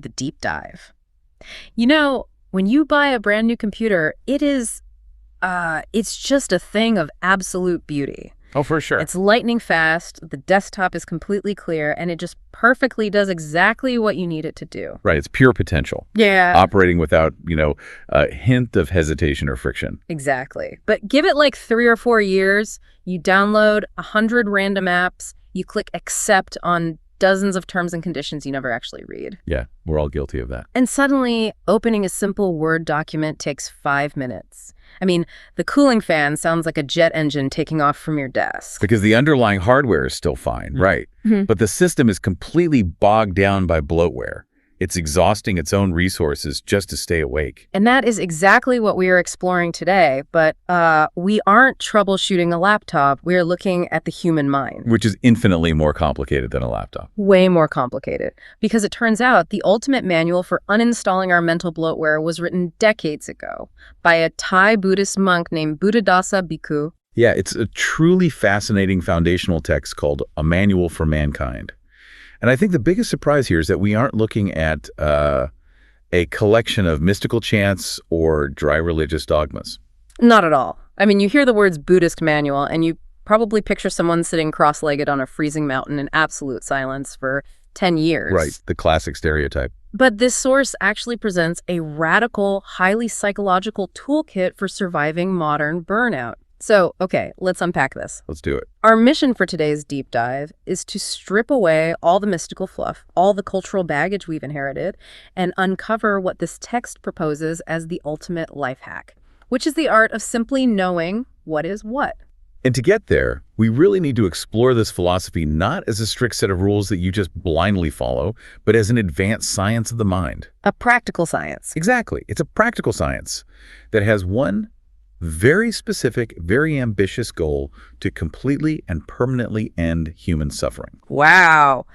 the deep dive. You know, when you buy a brand new computer, it's just a thing of absolute beauty. Oh, for sure. It's lightning fast, the desktop is completely clear, and it just perfectly does exactly what you need it to do. Right. It's pure potential. Yeah. Operating without, a hint of hesitation or friction. Exactly. But give it like 3 or 4 years, you download 100 random apps, you click accept on dozens of terms and conditions you never actually read. Yeah, we're all guilty of that. And suddenly, opening a simple Word document takes 5 minutes. I mean, the cooling fan sounds like a jet engine taking off from your desk. Because the underlying hardware is still fine, right? Mm-hmm. But the system is completely bogged down by bloatware. It's exhausting its own resources just to stay awake. And that is exactly what we are exploring today. But we aren't troubleshooting a laptop. We are looking at the human mind. Which is infinitely more complicated than a laptop. Way more complicated. Because it turns out the ultimate manual for uninstalling our mental bloatware was written decades ago by a Thai Buddhist monk named Buddhadasa Bhikkhu. Yeah, it's a truly fascinating foundational text called A Manual for Mankind. And I think the biggest surprise here is that we aren't looking at a collection of mystical chants or dry religious dogmas. Not at all. I mean, you hear the words Buddhist manual, and you probably picture someone sitting cross-legged on a freezing mountain in absolute silence for 10 years. Right, the classic stereotype. But this source actually presents a radical, highly psychological toolkit for surviving modern burnout. So, okay, let's unpack this. Let's do it. Our mission for today's deep dive is to strip away all the mystical fluff, all the cultural baggage we've inherited, and uncover what this text proposes as the ultimate life hack, which is the art of simply knowing what is what. And to get there, we really need to explore this philosophy not as a strict set of rules that you just blindly follow, but as an advanced science of the mind. A practical science. Exactly. It's a practical science that has one very specific, very ambitious goal to completely and permanently end human suffering. Wow.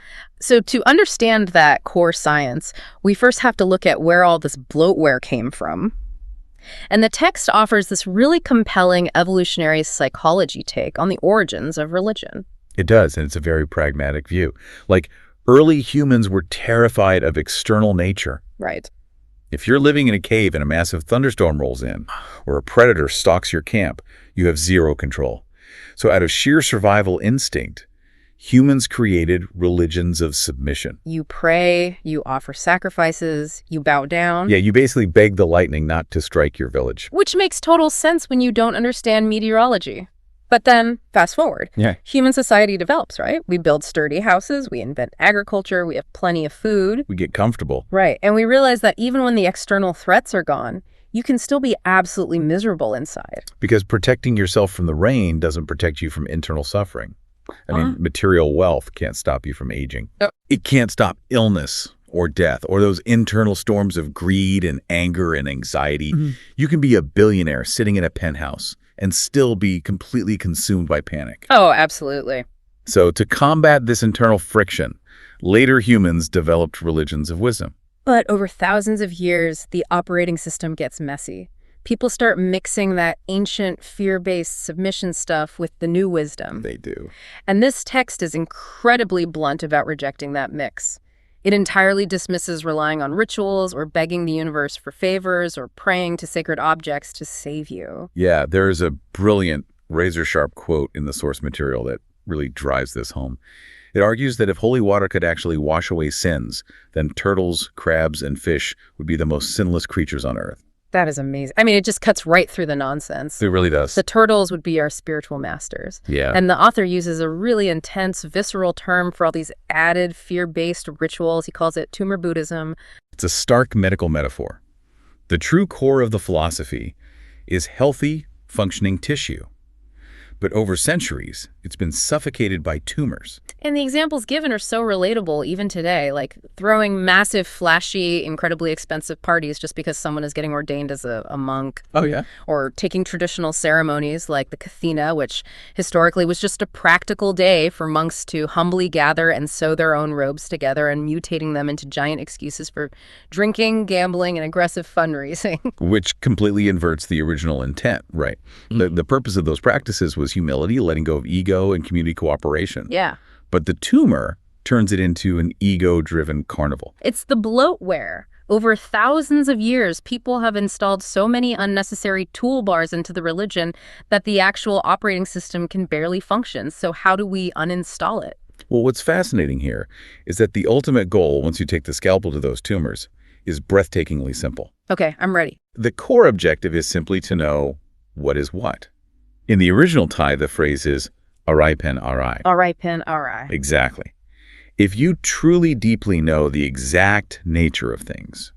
So to understand that core science, we first have to look at where all this bloatware came from. And the text offers this really compelling evolutionary psychology take on the origins of religion. It does, and it's a very pragmatic view. Like, early humans were terrified of external nature. Right. If you're living in a cave and a massive thunderstorm rolls in, or a predator stalks your camp, you have zero control. So out of sheer survival instinct, humans created religions of submission. You pray, you offer sacrifices, you bow down. Yeah, you basically beg the lightning not to strike your village. Which makes total sense when you don't understand meteorology. But then, fast forward. Yeah. Human society develops, right? We build sturdy houses, we invent agriculture, we have plenty of food. We get comfortable. Right. And we realize that even when the external threats are gone, you can still be absolutely miserable inside. Because protecting yourself from the rain doesn't protect you from internal suffering. I mean, material wealth can't stop you from aging. It can't stop illness or death or those internal storms of greed and anger and anxiety. Mm-hmm. You can be a billionaire sitting in a penthouse and still be completely consumed by panic. Oh, absolutely. So to combat this internal friction, later humans developed religions of wisdom. But over thousands of years, the operating system gets messy. People start mixing that ancient fear-based submission stuff with the new wisdom. They do. And this text is incredibly blunt about rejecting that mix. It entirely dismisses relying on rituals or begging the universe for favors or praying to sacred objects to save you. Yeah, there is a brilliant razor-sharp quote in the source material that really drives this home. It argues that if holy water could actually wash away sins, then turtles, crabs, and fish would be the most sinless creatures on earth. That is amazing. I mean, it just cuts right through the nonsense. It really does. The turtles would be our spiritual masters. Yeah. And the author uses a really intense, visceral term for all these added fear-based rituals. He calls it tumor Buddhism. It's a stark medical metaphor. The true core of the philosophy is healthy, functioning tissue. But over centuries, it's been suffocated by tumors. And the examples given are so relatable even today, like throwing massive, flashy, incredibly expensive parties just because someone is getting ordained as a monk. Oh, yeah? Or taking traditional ceremonies like the Kathina, which historically was just a practical day for monks to humbly gather and sew their own robes together and mutating them into giant excuses for drinking, gambling, and aggressive fundraising. Which completely inverts the original intent, right? Mm-hmm. The purpose of those practices was humility, letting go of ego, and community cooperation. Yeah. But the tumor turns it into an ego-driven carnival. It's the bloatware. Over thousands of years, people have installed so many unnecessary toolbars into the religion that the actual operating system can barely function. So how do we uninstall it? Well, what's fascinating here is that the ultimate goal, once you take the scalpel to those tumors, is breathtakingly simple. Okay, I'm ready. The core objective is simply to know what is what. In the original Thai, the phrase is arai pen arai. Arai pen arai. Exactly. If you truly deeply know the exact nature of things,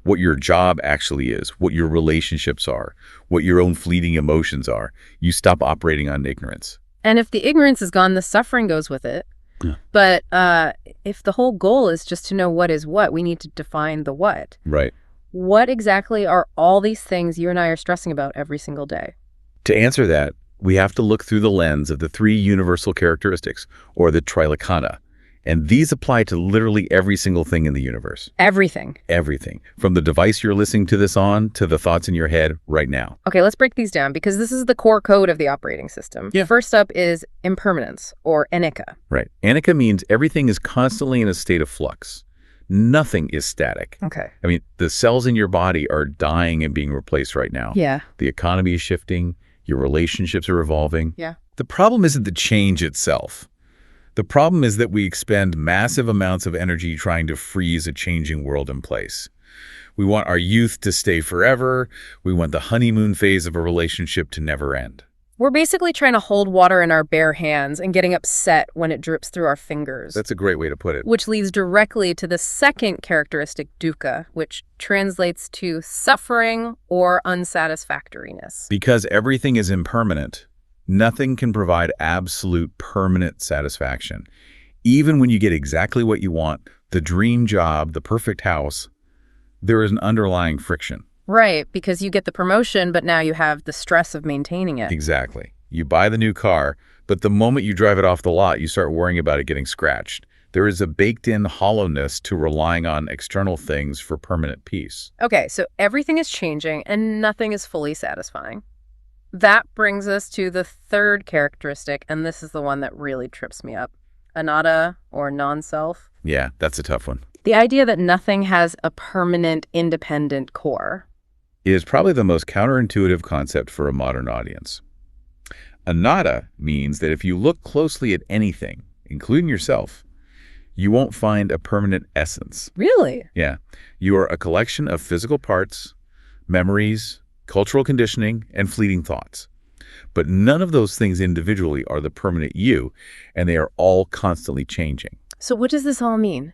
what your job actually is, what your relationships are, what your own fleeting emotions are, you stop operating on ignorance. And if the ignorance is gone, the suffering goes with it. Yeah. But if the whole goal is just to know what is what, we need to define the what. Right. What exactly are all these things you and I are stressing about every single day? To answer that, we have to look through the lens of the 3 universal characteristics, or the Trilakkhana. And these apply to literally every single thing in the universe. Everything. Everything. From the device you're listening to this on to the thoughts in your head right now. Okay, let's break these down because this is the core code of the operating system. Yeah. First up is impermanence, or anicca. Right. Anicca means everything is constantly in a state of flux. Nothing is static. Okay. I mean, the cells in your body are dying and being replaced right now. Yeah. The economy is shifting. Your relationships are evolving. Yeah. The problem isn't the change itself. The problem is that we expend massive amounts of energy trying to freeze a changing world in place. We want our youth to stay forever. We want the honeymoon phase of a relationship to never end. We're basically trying to hold water in our bare hands and getting upset when it drips through our fingers. That's a great way to put it. Which leads directly to the second characteristic, dukkha, which translates to suffering or unsatisfactoriness. Because everything is impermanent, nothing can provide absolute permanent satisfaction. Even when you get exactly what you want, the dream job, the perfect house, there is an underlying friction. Right, because you get the promotion, but now you have the stress of maintaining it. Exactly. You buy the new car, but the moment you drive it off the lot, you start worrying about it getting scratched. There is a baked-in hollowness to relying on external things for permanent peace. Okay, so everything is changing and nothing is fully satisfying. That brings us to the third characteristic, and this is the one that really trips me up. Anatta, or non-self. Yeah, that's a tough one. The idea that nothing has a permanent, independent core. It is probably the most counterintuitive concept for a modern audience. Anatta means that if you look closely at anything, including yourself, you won't find a permanent essence. Really? Yeah. You are a collection of physical parts, memories, cultural conditioning, and fleeting thoughts. But none of those things individually are the permanent you, and they are all constantly changing. So what does this all mean?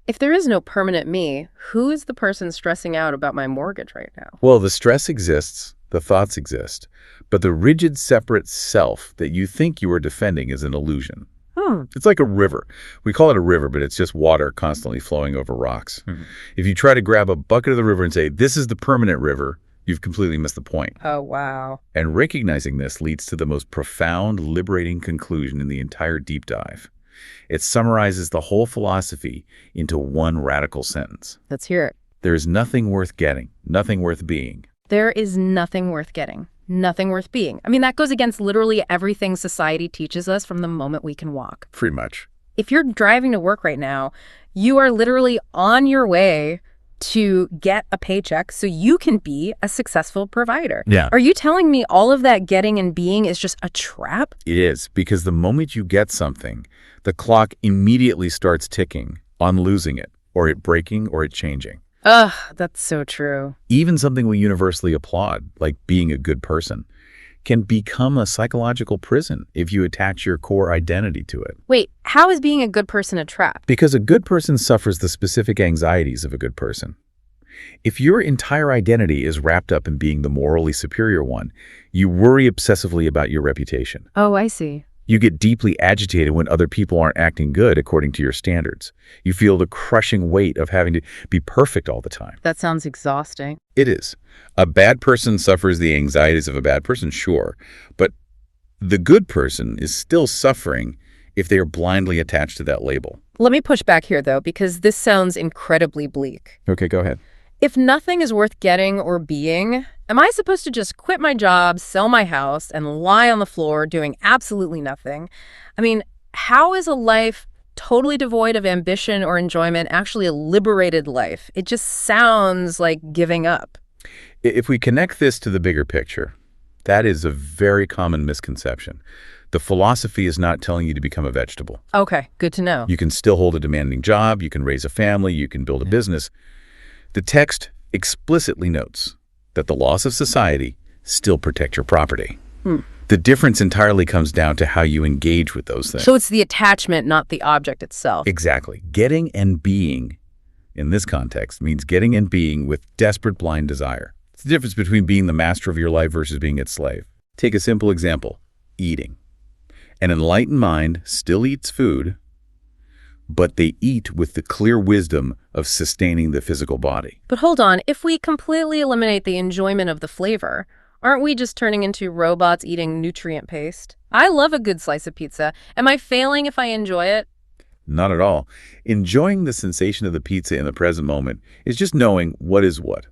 If there is no permanent me, who is the person stressing out about my mortgage right now? Well, the stress exists, the thoughts exist, but the rigid, separate self that you think you are defending is an illusion. It's like a river. We call it a river, but it's just water constantly flowing over rocks. If you try to grab a bucket of the river and say, this is the permanent river, you've completely missed the point. Oh, wow. And recognizing this leads to the most profound, liberating conclusion in the entire deep dive. It summarizes the whole philosophy into one radical sentence. Let's hear it. There is nothing worth getting, nothing worth being. There is nothing worth getting, nothing worth being. I mean, that goes against literally everything society teaches us from the moment we can walk. Pretty much. If you're driving to work right now, you are literally on your way to get a paycheck so you can be a successful provider. Yeah. Are you telling me all of that getting and being is just a trap? It is, because the moment you get something, the clock immediately starts ticking on losing it, or it breaking, or it changing. Ugh, that's so true. Even something we universally applaud, like being a good person, can become a psychological prison if you attach your core identity to it. Wait, how is being a good person a trap? Because a good person suffers the specific anxieties of a good person. If your entire identity is wrapped up in being the morally superior one, you worry obsessively about your reputation. Oh, I see. You get deeply agitated when other people aren't acting good according to your standards. You feel the crushing weight of having to be perfect all the time. That sounds exhausting. It is. A bad person suffers the anxieties of a bad person, sure, but the good person is still suffering if they are blindly attached to that label. Let me push back here, though, because this sounds incredibly bleak. Okay, go ahead. If nothing is worth getting or being, am I supposed to just quit my job, sell my house, and lie on the floor doing absolutely nothing? I mean, how is a life totally devoid of ambition or enjoyment, actually a liberated life. It just sounds like giving up. If we connect this to the bigger picture, that is a very common misconception. The philosophy is not telling you to become a vegetable. Okay, good to know. You can still hold a demanding job, you can raise a family, you can build a business. The text explicitly notes that the laws of society still protect your property. The difference entirely comes down to how you engage with those things. So it's the attachment, not the object itself. Exactly. Getting and being, in this context, means getting and being with desperate blind desire. It's the difference between being the master of your life versus being its slave. Take a simple example, eating. An enlightened mind still eats food, but they eat with the clear wisdom of sustaining the physical body. But hold on, if we completely eliminate the enjoyment of the flavor, aren't we just turning into robots eating nutrient paste? I love a good slice of pizza. Am I failing if I enjoy it? Not at all. Enjoying the sensation of the pizza in the present moment is just knowing what is what.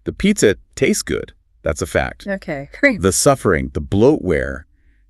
The pizza tastes good. That's a fact. Okay, great. The suffering, the bloatware,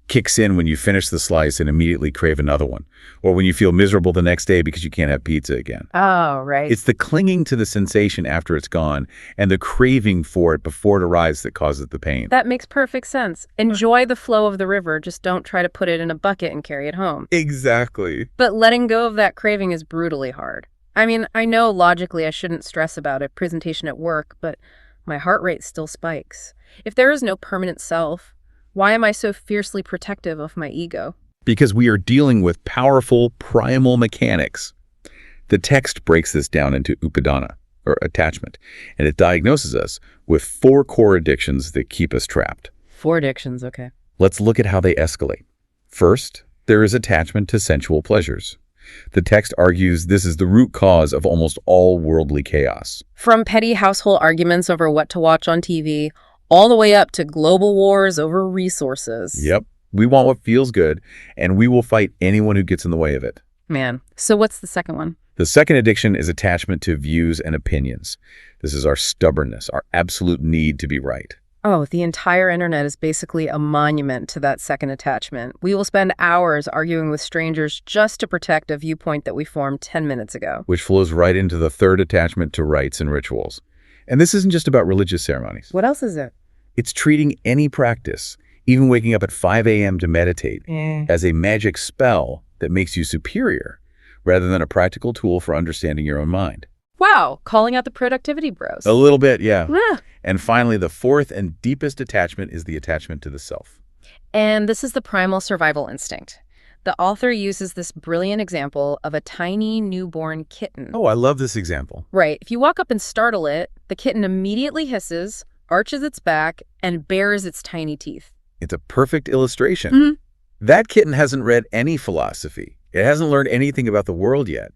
kicks in when you finish the slice and immediately crave another one, or when you feel miserable the next day because you can't have pizza again. Oh, right. It's the clinging to the sensation after it's gone and the craving for it before it arrives that causes the pain. That makes perfect sense. Enjoy the flow of the river, just don't try to put it in a bucket and carry it home. Exactly. But letting go of that craving is brutally hard. I mean, I know logically I shouldn't stress about a presentation at work, but my heart rate still spikes. If there is no permanent self, why am I so fiercely protective of my ego? Because we are dealing with powerful primal mechanics. The text breaks this down into upadana, or attachment, and it diagnoses us with 4 core addictions that keep us trapped. 4 addictions, okay. Let's look at how they escalate. First, there is attachment to sensual pleasures. The text argues this is the root cause of almost all worldly chaos. From petty household arguments over what to watch on TV, all the way up to global wars over resources. Yep. We want what feels good, and we will fight anyone who gets in the way of it. Man. So what's the second one? The second addiction is attachment to views and opinions. This is our stubbornness, our absolute need to be right. Oh, the entire internet is basically a monument to that second attachment. We will spend hours arguing with strangers just to protect a viewpoint that we formed 10 minutes ago. Which flows right into the third attachment to rites and rituals. And this isn't just about religious ceremonies. What else is it? It's treating any practice, even waking up at 5 a.m. to meditate, as a magic spell that makes you superior, rather than a practical tool for understanding your own mind. Wow, calling out the productivity bros. A little bit, yeah. Ah. And finally, the fourth and deepest attachment is the attachment to the self. And this is the primal survival instinct. The author uses this brilliant example of a tiny newborn kitten. Oh, I love this example. Right. If you walk up and startle it, the kitten immediately hisses, arches its back, and bares its tiny teeth. It's a perfect illustration. That kitten hasn't read any philosophy. It hasn't learned anything about the world yet.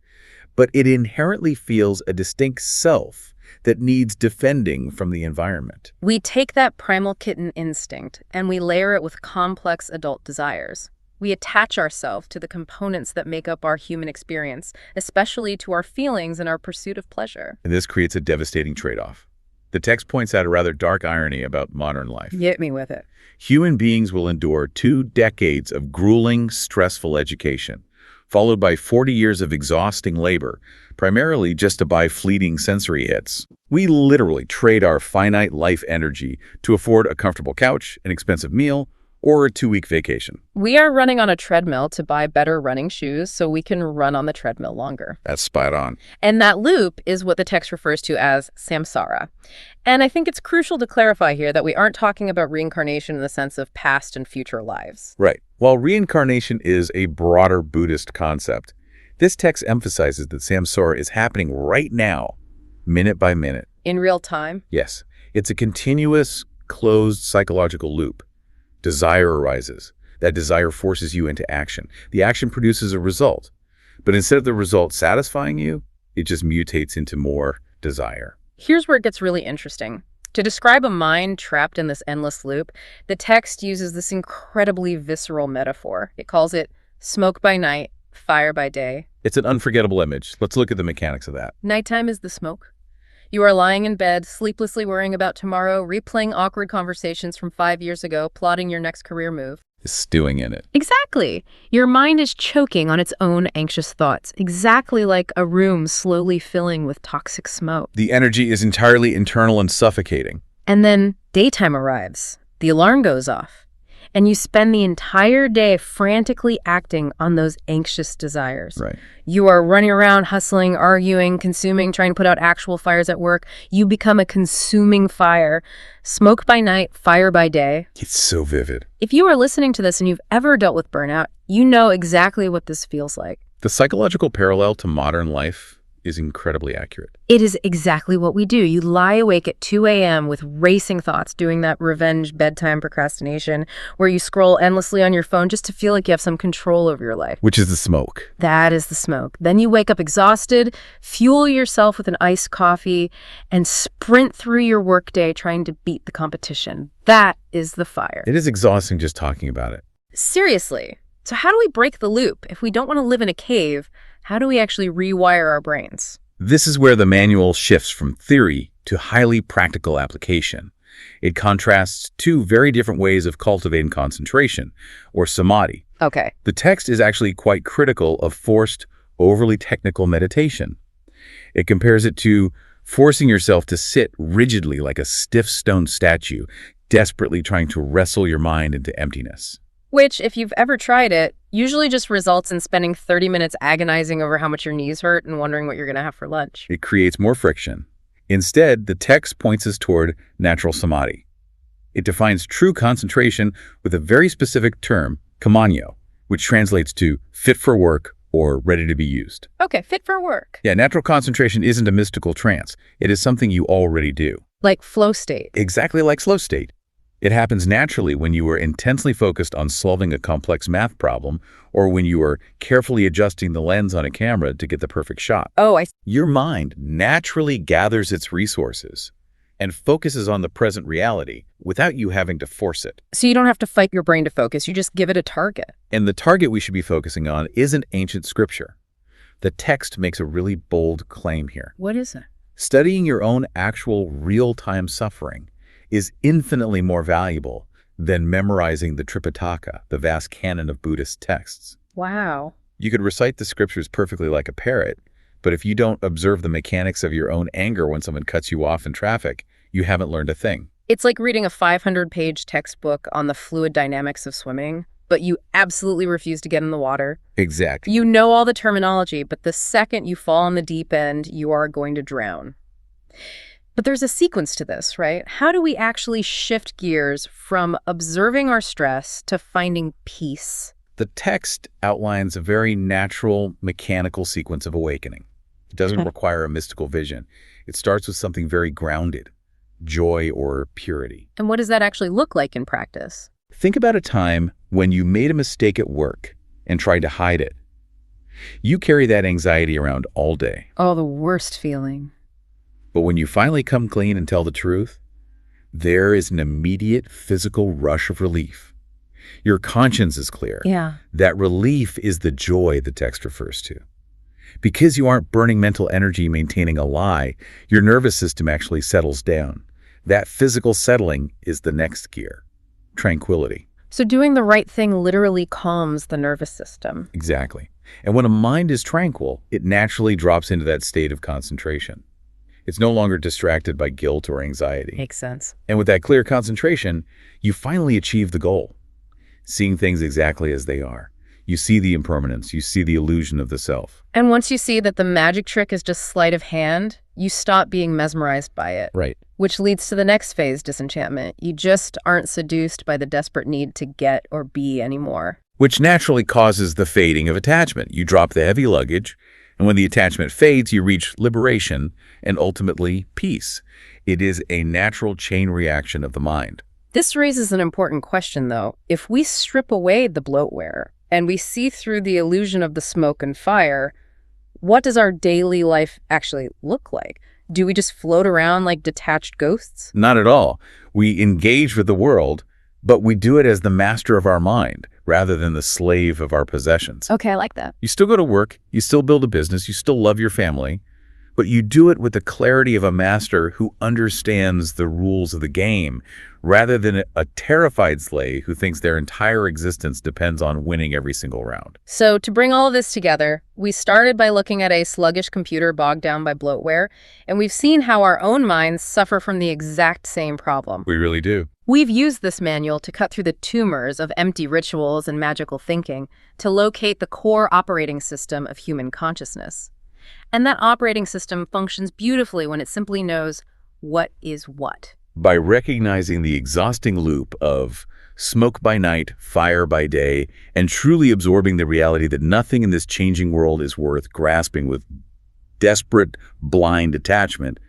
But it inherently feels a distinct self that needs defending from the environment. We take that primal kitten instinct and we layer it with complex adult desires. We attach ourselves to the components that make up our human experience, especially to our feelings and our pursuit of pleasure. And this creates a devastating trade-off. The text points out a rather dark irony about modern life. Hit me with it. Human beings will endure 2 decades of grueling, stressful education, followed by 40 years of exhausting labor, primarily just to buy fleeting sensory hits. We literally trade our finite life energy to afford a comfortable couch, an expensive meal, or a 2-week vacation. We are running on a treadmill to buy better running shoes so we can run on the treadmill longer. That's spot on. And that loop is what the text refers to as samsara. And I think it's crucial to clarify here that we aren't talking about reincarnation in the sense of past and future lives. Right. While reincarnation is a broader Buddhist concept, this text emphasizes that samsara is happening right now, minute by minute. In real time? Yes. It's a continuous, closed psychological loop. Desire arises. That desire forces you into action. The action produces a result. But instead of the result satisfying you, it just mutates into more desire. Here's where it gets really interesting. To describe a mind trapped in this endless loop, the text uses this incredibly visceral metaphor. It calls it smoke by night, fire by day. It's an unforgettable image. Let's look at the mechanics of that. Nighttime is the smoke. You are lying in bed, sleeplessly worrying about tomorrow, replaying awkward conversations from 5 years ago, plotting your next career move. Stewing in it. Exactly. Your mind is choking on its own anxious thoughts, exactly like a room slowly filling with toxic smoke. The energy is entirely internal and suffocating. And then daytime arrives. The alarm goes off. And you spend the entire day frantically acting on those anxious desires. Right. You are running around, hustling, arguing, consuming, trying to put out actual fires at work. You become a consuming fire. Smoke by night, fire by day. It's so vivid. If you are listening to this and you've ever dealt with burnout, you know exactly what this feels like. The psychological parallel to modern life is incredibly accurate. It is exactly what we do. You lie awake at 2 a.m. with racing thoughts, doing that revenge bedtime procrastination where you scroll endlessly on your phone just to feel like you have some control over your life. Which is the smoke. That is the smoke. Then you wake up exhausted, fuel yourself with an iced coffee, and sprint through your workday trying to beat the competition. That is the fire. It is exhausting just talking about it. Seriously. So how do we break the loop? If we don't want to live in a cave, how do we actually rewire our brains? This is where the manual shifts from theory to highly practical application. It contrasts two very different ways of cultivating concentration, or samadhi. Okay. The text is actually quite critical of forced, overly technical meditation. It compares it to forcing yourself to sit rigidly like a stiff stone statue, desperately trying to wrestle your mind into emptiness. Which, if you've ever tried it, usually just results in spending 30 minutes agonizing over how much your knees hurt and wondering what you're going to have for lunch. It creates more friction. Instead, the text points us toward natural samadhi. It defines true concentration with a very specific term, kamanyo, which translates to fit for work or ready to be used. Okay, fit for work. Yeah, natural concentration isn't a mystical trance. It is something you already do. Like flow state. Exactly like slow state. It happens naturally when you are intensely focused on solving a complex math problem or when you are carefully adjusting the lens on a camera to get the perfect shot. Oh, Your mind naturally gathers its resources and focuses on the present reality without you having to force it. So you don't have to fight your brain to focus, you just give it a target. And the target we should be focusing on isn't ancient scripture. The text makes a really bold claim here. What is it? Studying your own actual real-time suffering is infinitely more valuable than memorizing the Tripitaka, the vast canon of Buddhist texts. Wow. You could recite the scriptures perfectly like a parrot, but if you don't observe the mechanics of your own anger when someone cuts you off in traffic, you haven't learned a thing. It's like reading a 500-page textbook on the fluid dynamics of swimming, but you absolutely refuse to get in the water. Exactly. You know all the terminology, but the second you fall in the deep end, you are going to drown. But there's a sequence to this, right? How do we actually shift gears from observing our stress to finding peace? The text outlines a very natural, mechanical sequence of awakening. It doesn't require a mystical vision. It starts with something very grounded, joy or purity. And what does that actually look like in practice? Think about a time when you made a mistake at work and tried to hide it. You carry that anxiety around all day. Oh, the worst feeling. But when you finally come clean and tell the truth, there is an immediate physical rush of relief. Your conscience is clear. Yeah. That relief is the joy the text refers to. Because you aren't burning mental energy maintaining a lie, your nervous system actually settles down. That physical settling is the next gear, tranquility. So doing the right thing literally calms the nervous system. Exactly. And when a mind is tranquil, it naturally drops into that state of concentration. It's no longer distracted by guilt or anxiety. Makes sense. And with that clear concentration, you finally achieve the goal. Seeing things exactly as they are. You see the impermanence. You see the illusion of the self. And once you see that the magic trick is just sleight of hand, you stop being mesmerized by it. Right. Which leads to the next phase, disenchantment. You just aren't seduced by the desperate need to get or be anymore. Which naturally causes the fading of attachment. You drop the heavy luggage, and when the attachment fades, you reach liberation and ultimately peace. It is a natural chain reaction of the mind. This raises an important question, though. If we strip away the bloatware and we see through the illusion of the smoke and fire, what does our daily life actually look like? Do we just float around like detached ghosts? Not at all. We engage with the world, but we do it as the master of our mind rather than the slave of our possessions. Okay, I like that. You still go to work, you still build a business, you still love your family, but you do it with the clarity of a master who understands the rules of the game, rather than a terrified slave who thinks their entire existence depends on winning every single round. So to bring all of this together, we started by looking at a sluggish computer bogged down by bloatware, and we've seen how our own minds suffer from the exact same problem. We really do. We've used this manual to cut through the tumors of empty rituals and magical thinking to locate the core operating system of human consciousness. And that operating system functions beautifully when it simply knows what is what. By recognizing the exhausting loop of smoke by night, fire by day, and truly absorbing the reality that nothing in this changing world is worth grasping with desperate, blind attachment,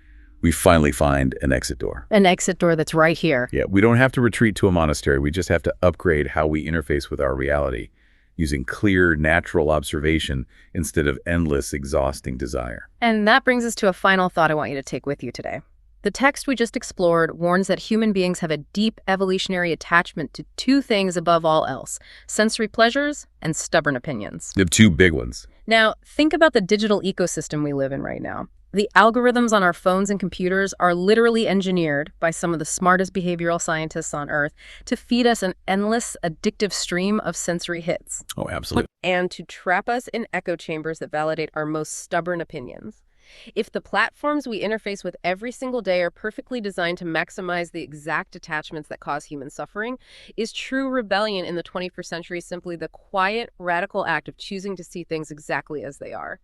we finally find an exit door. An exit door that's right here. Yeah, we don't have to retreat to a monastery. We just have to upgrade how we interface with our reality, using clear, natural observation instead of endless, exhausting desire. And that brings us to a final thought I want you to take with you today. The text we just explored warns that human beings have a deep evolutionary attachment to two things above all else: sensory pleasures and stubborn opinions. The two big ones. Now, think about the digital ecosystem we live in right now. The algorithms on our phones and computers are literally engineered by some of the smartest behavioral scientists on Earth to feed us an endless, addictive stream of sensory hits. Oh, absolutely. And to trap us in echo chambers that validate our most stubborn opinions. If the platforms we interface with every single day are perfectly designed to maximize the exact attachments that cause human suffering, is true rebellion in the 21st century simply the quiet, radical act of choosing to see things exactly as they are?